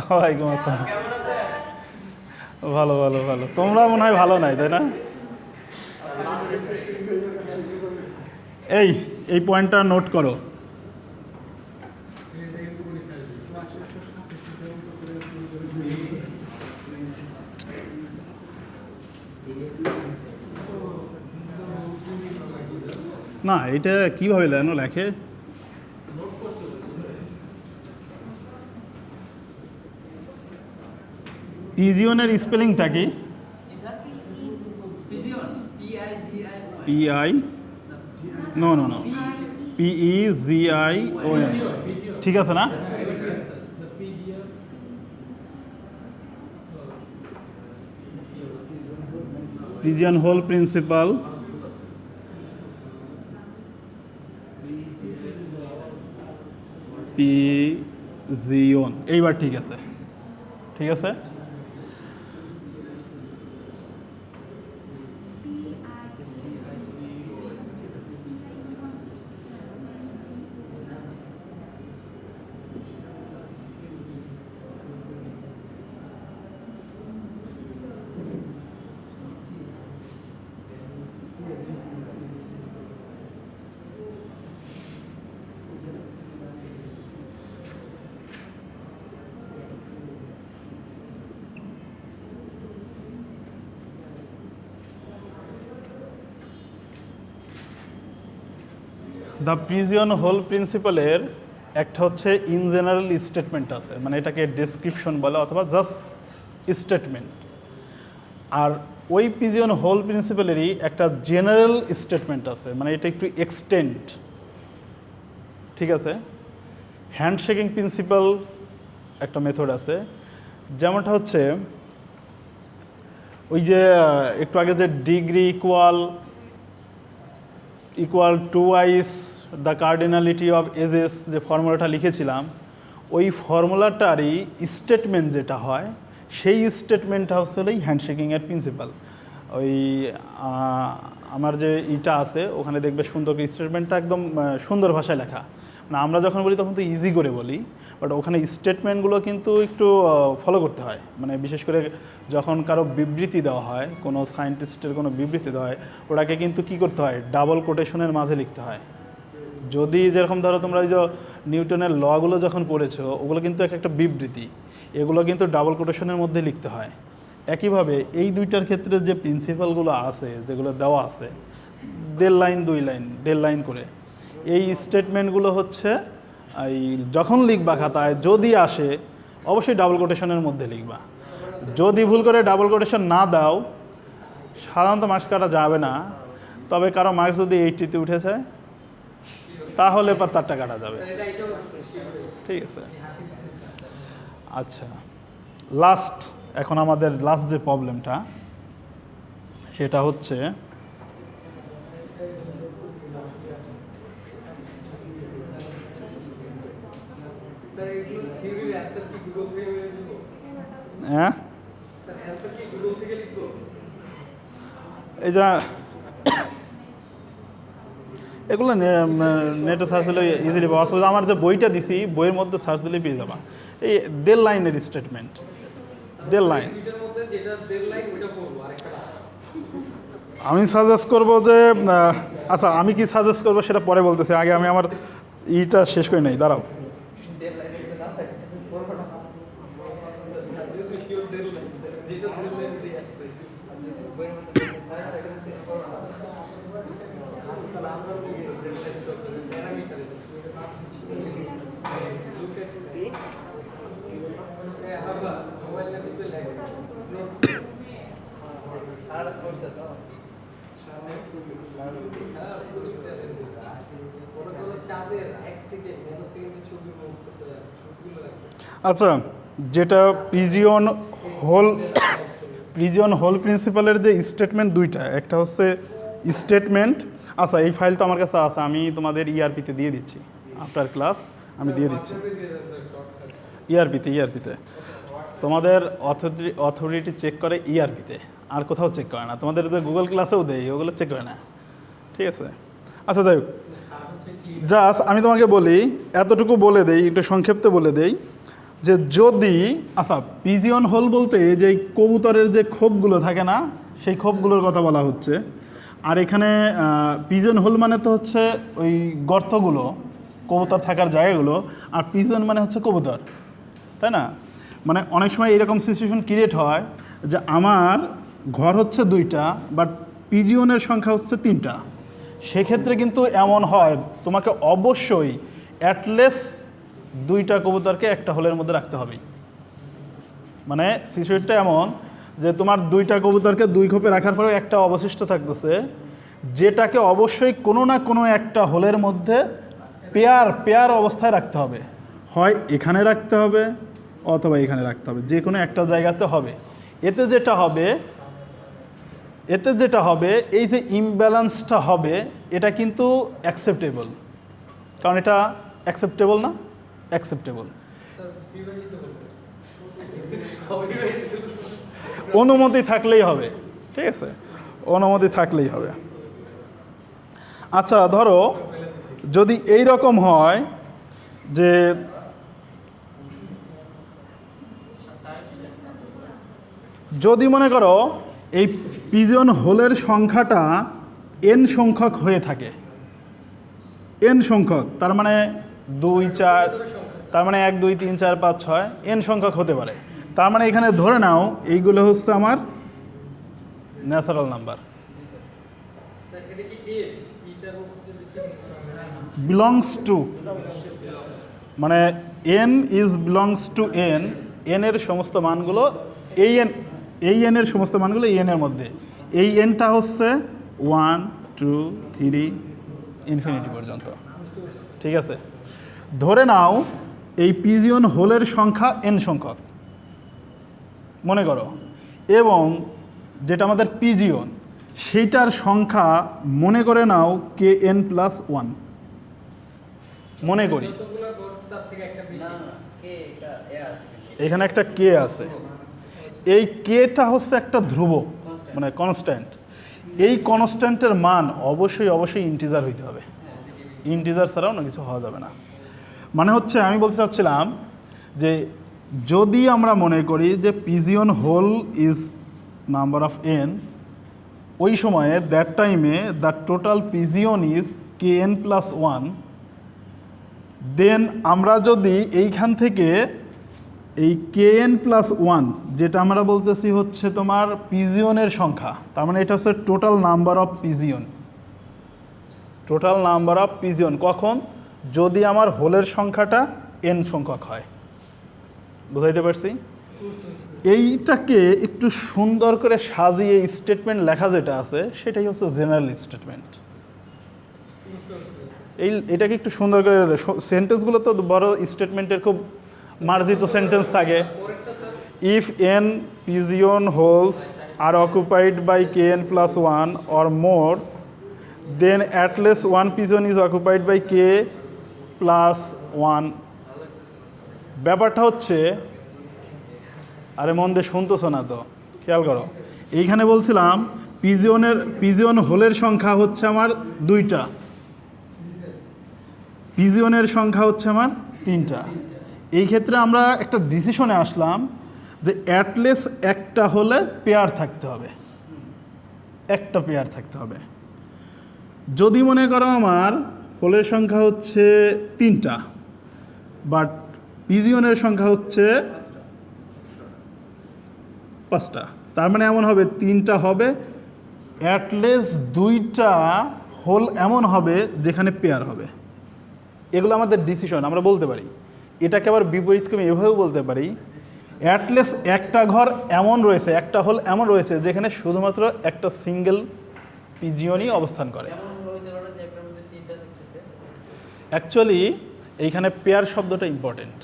ওয়ালাইকুম আসসালাম। ভালো ভালো ভালো, তোমরা মনে হয় ভালো নাই, তাই না? এই এই পয়েন্টটা নোট করো। না, এটা কিভাবে লেখে? পিজিয়নের স্পেলিংটা কি? PI no no no PEGION, ঠিক আছে না? পিজিয়ন হোল প্রিন্সিপাল, পিজিয়ন, এইবার ঠিক আছে, ঠিক আছে। দ্য পিজিয়ন হোল প্রিন্সিপালের একটা হচ্ছে ইন জেনারেল স্টেটমেন্ট আছে, মানে এটাকে ডেসক্রিপশন বলে অথবা জাস্ট স্টেটমেন্ট। আর ওই পিজিয়ন হোল প্রিন্সিপালেরই একটা জেনারেল স্টেটমেন্ট আছে, মানে এটা একটু এক্সটেন্ড, ঠিক আছে। হ্যান্ডশেকিং প্রিন্সিপাল একটা মেথড আছে, যেমনটা হচ্ছে ওই যে একটু আগে যে degree equal twice the cardinality of edges যে ফর্মুলাটা লিখেছিলাম, ওই ফর্মুলাটারই স্টেটমেন্ট যেটা হয় সেই স্টেটমেন্টটা হচ্ছে এই হ্যান্ডশেকিংয়ের প্রিন্সিপাল। ওই আমার যে ইটা আছে ওখানে দেখবে সুন্দর করে স্টেটমেন্টটা একদম সুন্দর ভাষায় লেখা, মানে আমরা যখন বলি তখন তো ইজি করে বলি, বাট ওখানে স্টেটমেন্টগুলো কিন্তু একটু ফলো করতে হয়। মানে বিশেষ করে যখন কারো বিবৃতি দেওয়া হয়, কোনো সায়েন্টিস্টের কোনো বিবৃতি দেওয়া হয়, ওটাকে কিন্তু কী করতে হয়, ডাবল কোটেশনের মাঝে লিখতে হয়। যদি যেরকম ধরো তোমরা ওই যে নিউটনের লগুলো যখন পড়েছো, ওগুলো কিন্তু একটা বিবৃতি, এগুলো কিন্তু ডাবল কোটেশনের মধ্যে লিখতে হয়। একইভাবে এই দুইটার ক্ষেত্রে যে প্রিন্সিপালগুলো আছে, যেগুলো দেওয়া আছে 1.5 লাইন 2 লাইন 1.5 লাইন করে, এই স্টেটমেন্টগুলো হচ্ছে এই যখন লিখবা খাতায় যদি আসে অবশ্যই ডাবল কোটেশনের মধ্যে লিখবা। যদি ভুল করে ডাবল কোটেশন না দাও সাধারণত মার্কস কাটা যাবে না, তবে কারো মার্কস যদি 80-তে উঠেছে তাহলে তারটা কাটা যাবে, ঠিক আছে। আচ্ছা, লাস্ট, এখন আমাদের লাস্ট যে প্রবলেমটা সেটা হচ্ছে হ্যাঁ এই যা এগুলো নেটে সার্চ দিলে ইজিলি পাওয়া যাবে। আমার যে বইটা দিছি বইয়ের মধ্যে সার্চ দিলে পেয়ে যাবা। এই 1.5 লাইনের স্টেটমেন্ট, 1.5 লাইন। আমি সাজেস্ট করব যে, আচ্ছা আমি কি সাজেস্ট করবো সেটা পরে বলতেছি, আগে আমি আমার ইটা শেষ করে নেই, দাঁড়াও। আচ্ছা, যেটা পিজিয়ন হোল প্রিন্সিপালের যে স্টেটমেন্ট দুইটা, একটা হচ্ছে স্টেটমেন্ট, আচ্ছা এই ফাইল তো আমার কাছে আছে, আমি তোমাদের ইআরপিতে দিয়ে দিচ্ছি, আফটার ক্লাস আমি দিয়ে দিচ্ছি। ইআরপিতে তোমাদের অথরিটি চেক করে ইআরপিতে, আর কোথাও চেক করে না। তোমাদের যে গুগল ক্লাসেও দেয় ওগুলো চেক করে না, ঠিক আছে। আচ্ছা যাই হোক, জাস্ট আমি তোমাকে বলি, এতটুকু বলে দেই, একটু সংক্ষেপে বলে দেই যে যদি আচ্ছা পিজিয়ন হোল বলতে যে কবুতরের যে খোপগুলো থাকে না সেই খোপগুলোর কথা বলা হচ্ছে। আর এখানে পিজিয়ন হোল মানে তো হচ্ছে ওই গর্তগুলো, কবুতর থাকার জায়গাগুলো, আর পিজিয়ন মানে হচ্ছে কবুতর, তাই না? মানে অনেক সময় এরকম সিচুয়েশন ক্রিয়েট হয় যে আমার ঘর হচ্ছে 2টা বাট পিজিয়নের সংখ্যা হচ্ছে 3টা। সেক্ষেত্রে কিন্তু এমন হয় তোমাকে অবশ্যই অ্যাটলিস্ট 2টা কবুতরকে একটা হোলের মধ্যে রাখতে হবে। মানে সিচুয়েশনটা এমন যে তোমার 2টা কবুতরকে 2 খোপে রাখার পরেও একটা অবশিষ্ট থাকতেছে, যেটাকে অবশ্যই কোনো না কোনো একটা হোলের মধ্যে পেয়ার অবস্থায় রাখতে হবে। হয় এখানে রাখতে হবে অথবা এখানে রাখতে হবে, যে কোনো একটা জায়গাতে হবে। এতে যেটা হবে এই যে ইমব্যালেন্সটা হবে এটা কিন্তু অ্যাকসেপ্টেবল, কারণ এটা অ্যাকসেপ্টেবল না? অ্যাকসেপ্টেবল। অনুমতি থাকলেই হবে, ঠিক আছে, অনুমতি থাকলেই হবে। আচ্ছা ধরো যদি এই রকম হয় যে যদি মনে করো এই পিজিয়ন হোলের সংখ্যাটা n সংখ্যক হয়ে থাকে, n সংখ্যক, তার মানে 2 4, তার মানে 1 2 3 4 5 6 n সংখ্যক হতে পারে। তার মানে এখানে ধরে নাও এইগুলো হচ্ছে আমার ন্যাচারাল নাম্বার, বিলংস টু, মানে n is belongs to n, n এর সমস্ত মানগুলো এই n এর সমস্ত মানগুলো এই n এর মধ্যে, এই nটা হচ্ছে 1 2 3 ইনফিনিটি পর্যন্ত, ঠিক আছে? ধরে নাও এই পিজিয়ন হোলের সংখ্যা n সংখ্যক মনে করো, এবং যেটা আমাদের পিজিয়ন সেইটার সংখ্যা মনে করে নাও kn+1 মনে করি। এখানে একটা কে আছে, এই কেটা হচ্ছে একটা ধ্রুবক, মানে কনস্ট্যান্ট। এই কনস্ট্যান্টের মান অবশ্যই ইন্টিজার হইতে হবে, ইন্টিজার ছাড়াও না কিছু হওয়া যাবে না। মানে হচ্ছে আমি বলতে চাচ্ছিলাম যে যদি আমরা মনে করি যে pigeon hole is number of n, ওই সময়ে দ্যাট টাইমে the total pigeon is kn+1, then আমরা যদি এইখান থেকে এই kn+1 যেটা আমরা বলতেছি হচ্ছে তোমার পিজিয়নের সংখ্যা, তার মানে এটা হচ্ছে total number of pigeon, total number of pigeon কখন? যদি আমার হোলের সংখ্যাটা n সংখ্যক হয়। বুঝাইতে পারছি? এইটাকে একটু সুন্দর করে সাজিয়ে স্টেটমেন্ট লেখা যেটা আছে সেটাই হচ্ছে জেনারেল স্টেটমেন্ট। এটাকে একটু সুন্দর করে, সেন্টেন্সগুলো তো বড় স্টেটমেন্টের খুব মার্জিত সেন্টেন্স থাকে। If n pigeon holes are occupied by kn+1 or more, then at least one pigeon is occupied by k+1. ব্যাপারটা হচ্ছে, আরে মন দিয়ে শুনতেছো না তো, খেয়াল করো। এইখানে বলছিলাম পিজিয়ন হোলের সংখ্যা হচ্ছে আমার 2টা, পিজিয়নের সংখ্যা হচ্ছে আমার 3টা। এই ক্ষেত্রে আমরা একটা ডিসিশনে আসলাম যে অ্যাটলিস্ট একটা হলে পেয়ার থাকতে হবে, একটা পেয়ার থাকতে হবে। যদি মনে করো আমার হোলের সংখ্যা হচ্ছে 3টা বাট পিজিয়নের সংখ্যা হচ্ছে 5টা, তার মানে এমন হবে 3টা হবে, অ্যাটলিস্ট 2টা হোল এমন হবে যেখানে পেয়ার হবে। এগুলো আমাদের ডিসিশন, আমরা বলতে পারি। এটাকে আবার বিপরীতক্রমে এভাবেও বলতে পারি, অ্যাটলিস্ট একটা ঘর এমন রয়েছে, একটা হোল এমন রয়েছে যেখানে শুধুমাত্র একটা সিঙ্গেল পিজিয়নই অবস্থান করে। অ্যাকচুয়ালি এইখানে পেয়ার শব্দটা ইম্পর্টেন্ট,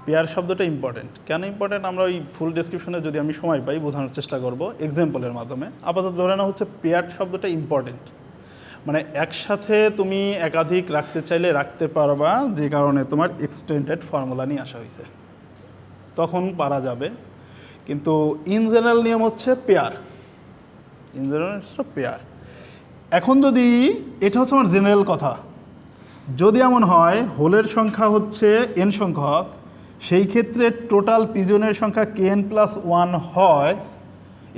পেয়ার শব্দটা ইম্পর্টেন্ট। কেন ইম্পর্টেন্ট আমরা ওই ফুল ডেসক্রিপশনে যদি আমি সময় পাই বোঝানোর চেষ্টা করব এক্সাম্পলের মাধ্যমে। আপাতত ধরে নেওয়া হচ্ছে পেয়ার শব্দটা ইম্পর্টেন্ট, মানে একসাথে তুমি একাধিক রাখতে চাইলে রাখতে পারবা, যে কারণে তোমার এক্সটেন্ডেড ফর্মুলা নিয়ে আসা হয়েছে, তখন পারা যাবে। কিন্তু ইন জেনারেল নিয়ম হচ্ছে পেয়ার, ইন জেনারেল পেয়ার। এখন যদি এটা হচ্ছে আমার জেনারেল কথা, যদি এমন হয় হোলের সংখ্যা হচ্ছে n সংখ্যক, সেই ক্ষেত্রে টোটাল পিজনের সংখ্যা kn+1 হয়।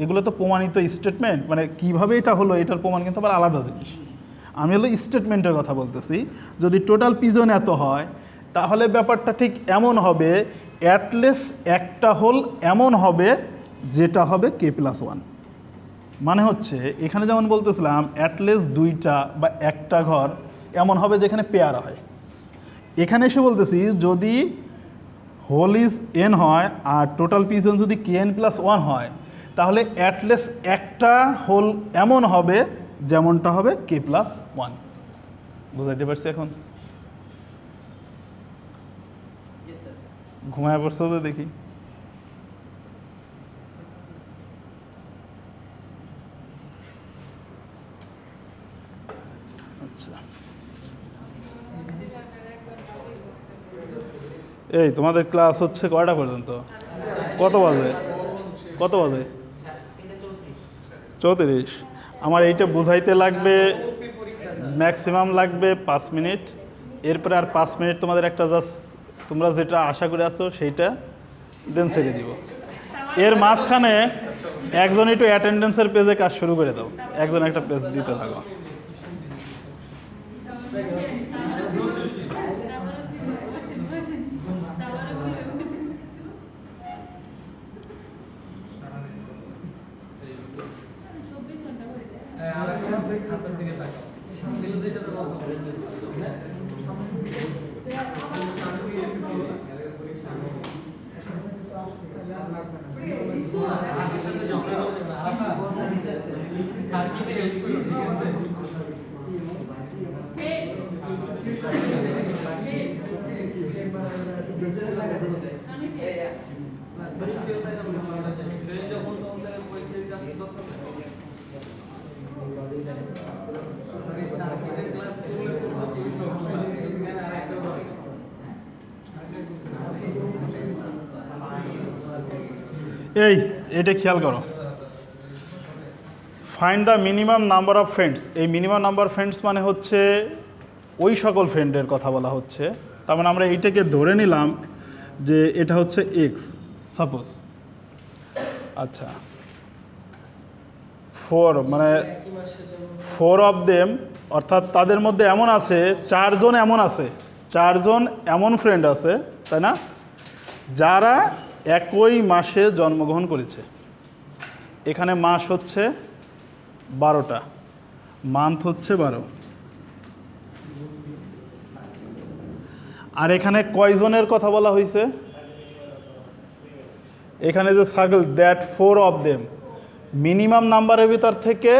এগুলো তো প্রমাণিত স্টেটমেন্ট, মানে কিভাবে এটা হলো এটার প্রমাণ কিন্তু আবার আলাদা জিনিস। আমি হলো স্টেটমেন্টের কথা বলতেছি। যদি টোটাল পিজন এত হয় তাহলে ব্যাপারটা ঠিক এমন হবে, অ্যাটলিস্ট একটা হোল এমন হবে যেটা হবে k+1। মানে হচ্ছে এখানে যেমন বলতেছিলাম অ্যাটলিস্ট দুইটা বা একটা ঘর এমন হবে যেখানে পেয়ার হয়। এখানে এসে বলতেছি যদি হোল ইজ n হয় আর টোটাল পিজন যদি kn+1 হয় তাহলে অ্যাটলিস্ট একটা হোল এমন হবে যেমনটা হবে k+1। বুঝাইতে পারছি এখন? ঘুমায় পড়ছো তো দেখি। আচ্ছা, এই তোমাদের ক্লাস হচ্ছে কয়টা পর্যন্ত? কত বাজে? 34। আমার এইটা বুঝাইতে লাগবে ম্যাক্সিমাম লাগবে 5 মিনিট। এরপরে আর 5 মিনিট তোমাদের একটা জাস্ট তোমরা যেটা আশা করে আছো সেইটা দেন ছেড়ে দিব। এর মাঝখানে একজন একটু অ্যাটেন্ডেন্সের পেজে কাজ শুরু করে দাও, একজন একটা পেজ দিতে থাকো। এটা খেয়াল করো, find the minimum number of friends. এই মিনিমাম নাম্বার ফ্রেন্ডস মানে হচ্ছে ওই সকল ফ্রেন্ডের কথা বলা হচ্ছে। তার মানে আমরা এইটাকে ধরে নিলাম যে এটা হচ্ছে এক্স সাপোজ। আচ্ছা, 4 মানে 4 অফ দেম, অর্থাৎ তাদের মধ্যে এমন আছে 4 জন এমন আছে, 4 জন এমন ফ্রেন্ড আছে, তাই না, যারা একই মাসে জন্মগ্রহণ করেছে। এখানে মাস হচ্ছে 12টা, মান্থ হচ্ছে 12। আর এখানে কয়জনের কথা বলা হয়েছে? এখানে যে circle that 4 of them, minimum নাম্বারের ভিতর থেকে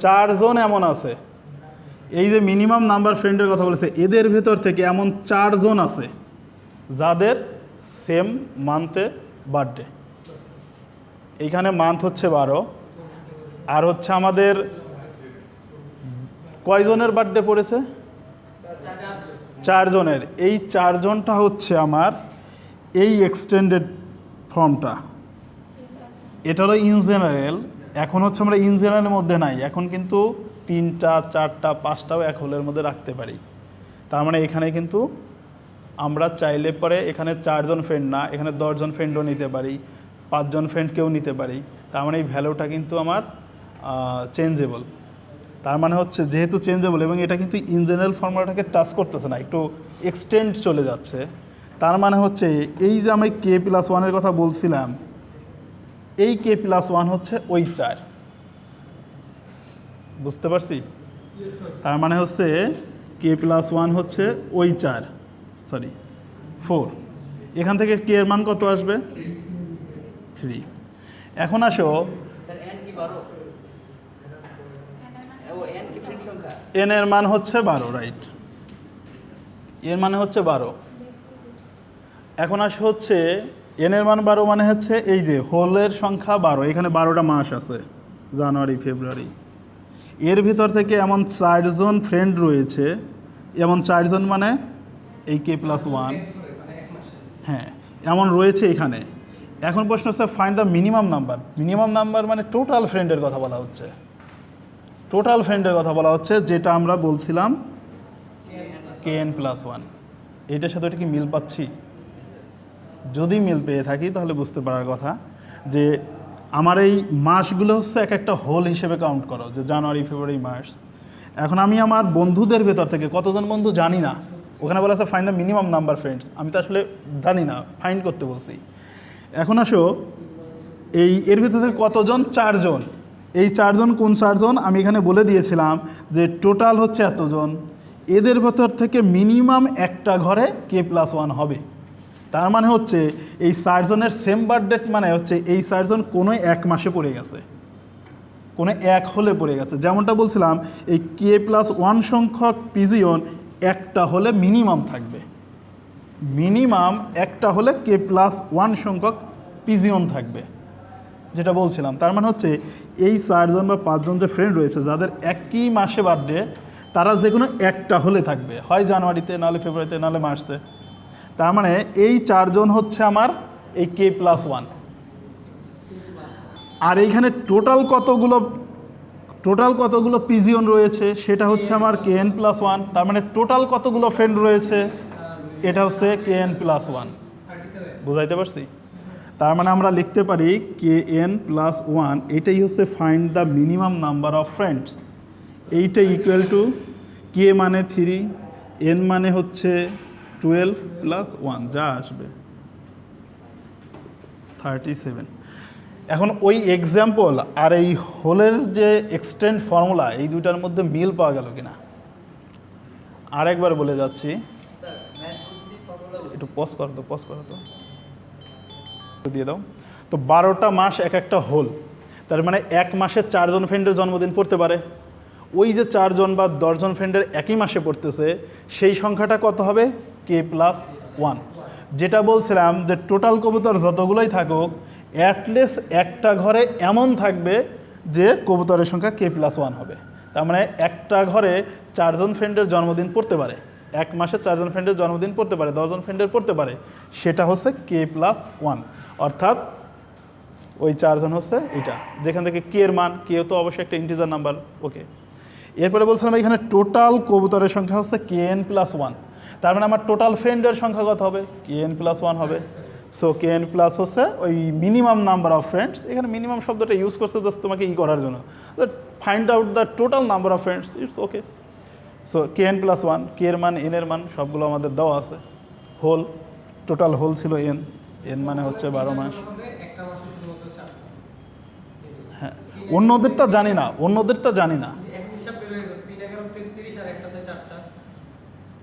4 জন এমন আছে। এই যে মিনিমাম নাম্বার ফ্রেন্ডের কথা বলেছে, এদের ভেতর থেকে এমন 4 জন আছে যাদের সেম মান্থে বার্থডে। এইখানে মান্থ হচ্ছে 12, আর হচ্ছে আমাদের কয়জনের বার্থডে পড়েছে? 4 জনের। এই 4 জনটা হচ্ছে আমার এই এক্সটেন্ডেড ফর্মটা। এটা হলো ইন জেনারেল। এখন হচ্ছে আমরা ইন জেনারেলের মধ্যে নাই, এখন কিন্তু 3টা 4টা 5টাও এক হোলের মধ্যে রাখতে পারি। তার মানে এখানে কিন্তু আমরা চাইলে পরে এখানে 4 জন ফ্রেন্ড না, এখানে 10 জন ফ্রেন্ডও নিতে পারি, 5 জন ফ্রেন্ডকেও নিতে পারি। তার মানে এই ভ্যালুটা কিন্তু আমার চেঞ্জেবল। তার মানে হচ্ছে যেহেতু চেঞ্জেবল এবং এটা কিন্তু ইন জেনারেল ফর্মুলাটাকে টাচ করতেছে না, একটু এক্সটেন্ড চলে যাচ্ছে। তার মানে হচ্ছে এই যে আমি k+1 কথা বলছিলাম, এই k+1 হচ্ছে ওই 4। বুঝতে পারছি? তার মানে হচ্ছে k+1 হচ্ছে ওই 4, সরি 4। এখান থেকে k এর মান কত আসবে? 3। এখন আসো n এর মান হচ্ছে 12, রাইট, এর মানে হচ্ছে 12। এখন আসো হচ্ছে n এর মান 12 মানে হচ্ছে এই যে হোলের সংখ্যা 12, এখানে 12টা মাস আছে, জানুয়ারি ফেব্রুয়ারি। এর ভিতর থেকে এমন 4 জন ফ্রেন্ড রয়েছে, এমন 4 জন মানে এই k+1, হ্যাঁ এমন রয়েছে এখানে। এখন প্রশ্ন হচ্ছে find the minimum number. Minimum number মানে টোটাল ফ্রেন্ডের কথা বলা হচ্ছে, টোটাল ফ্রেন্ডের কথা বলা হচ্ছে, যেটা আমরা বলছিলাম kn+1। এইটার সাথে এটা কি মিল পাচ্ছি? যদি মিল পেয়ে থাকি তাহলে বুঝতে পারার কথা যে আমার এই মাসগুলো হচ্ছে এক একটা হোল হিসেবে কাউন্ট করো, যে জানুয়ারি, ফেব্রুয়ারি, মার্চ। এখন আমি আমার বন্ধুদের ভেতর থেকে কতজন বন্ধু জানি না, ওখানে বলা আছে find the minimum number friends, আমি তো আসলে জানি না, ফাইন্ড করতে বলছি। এখন আসো এর ভিতর থেকে কতজন, 4 জন। এই 4 জন কোন 4 জন আমি এখানে বলে দিয়েছিলাম যে টোটাল হচ্ছে এতজন, এদের ভেতর থেকে মিনিমাম একটা ঘরে k+1 হবে। তার মানে হচ্ছে এই 4 জনের সেম বার্থ ডেট, মানে হচ্ছে এই 4 জন কোনো এক মাসে পড়ে গেছে, কোনো এক হলে পড়ে গেছে। যেমনটা বলছিলাম এই k+1 সংখ্যক পিজিয়ন একটা হলে মিনিমাম থাকবে, মিনিমাম একটা হলে k+1 সংখ্যক পিজিয়ন থাকবে, যেটা বলছিলাম। তার মানে হচ্ছে এই 4 জন বা 5 জন যে ফ্রেন্ড রয়েছে যাদের একই মাসে বার্থডে, তারা যে কোনো একটা হলে থাকবে, হয় জানুয়ারিতে, নাহলে ফেব্রুয়ারিতে, নাহলে মার্চে। তার মানে এই 4 জন হচ্ছে আমার এই k+1। আর এইখানে টোটাল কতগুলো পিজিয়ন রয়েছে সেটা হচ্ছে আমার kn+1। তার মানে টোটাল কতগুলো ফ্রেন্ড রয়েছে এটা হচ্ছে kn+1। বুঝাইতে পারছি? তার মানে আমরা লিখতে পারি kn+1, এটাই হচ্ছে find the minimum number of friends. এইটা ইকুয়াল টু k মানে 3, n মানে হচ্ছে 12 + 1, যা আসবে 37। এখন ওই এক্সাম্পল আর এই হোলের যে এক্সটেন্ড ফর্মুলা, এই দুইটার মধ্যে মিল পাওয়া গেল কিনা আরেকবার বলে যাচ্ছি, একটু পজ করো তো দিয়ে দাও। তো 12টা মাস এক একটা হোল, তার মানে এক মাসে 4 জন ফ্রেন্ডের জন্মদিন পড়তে পারে। ওই যে 4 জন বা 10 জন ফ্রেন্ডের একই মাসে পড়তেছে, সেই সংখ্যাটা কত হবে, k+1। যেটা বলছিলাম যে টোটাল কবুতর যতগুলোই থাকুক, অ্যাটলিস্ট একটা ঘরে এমন থাকবে যে কবুতরের সংখ্যা k+1 হবে। তার মানে একটা ঘরে 4 জন ফ্রেন্ডের জন্মদিন পড়তে পারে, এক মাসে 4 জন ফ্রেন্ডের জন্মদিন পড়তে পারে, 10 জন ফ্রেন্ডের পড়তে পারে, সেটা হচ্ছে k+1। অর্থাৎ ওই 4 জন হচ্ছে এটা, যেখান থেকে k এর মান, k তো অবশ্যই একটা ইন্টিজার নাম্বার, ওকে। এরপরে বলছিলাম এখানে টোটাল কবুতরের সংখ্যা হচ্ছে kn+1। তার মানে আমার টোটাল ফ্রেন্ডের সংখ্যা কত হবে, kn+1 হবে। সো kn+ হচ্ছে ওই মিনিমাম নাম্বার অফ ফ্রেন্ডস। এখানে মিনিমাম শব্দটা ইউজ করছে জাস্ট তোমাকে করার জন্য, find out the total number of friends, it's okay. So kn+1, k এর মান, n এর মান সবগুলো আমাদের দেওয়া আছে। হোল, টোটাল হোল ছিল n মানে হচ্ছে 12 মাস। হ্যাঁ, অন্যদেরটা জানি না,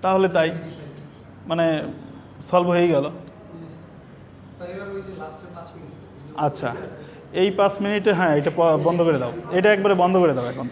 তাহলে তাই মানে সলভ হয়ে গেল। আচ্ছা, এই 5 মিনিটে, হ্যাঁ এটা বন্ধ করে দাও, এটা একবারে বন্ধ করে দাও এখন।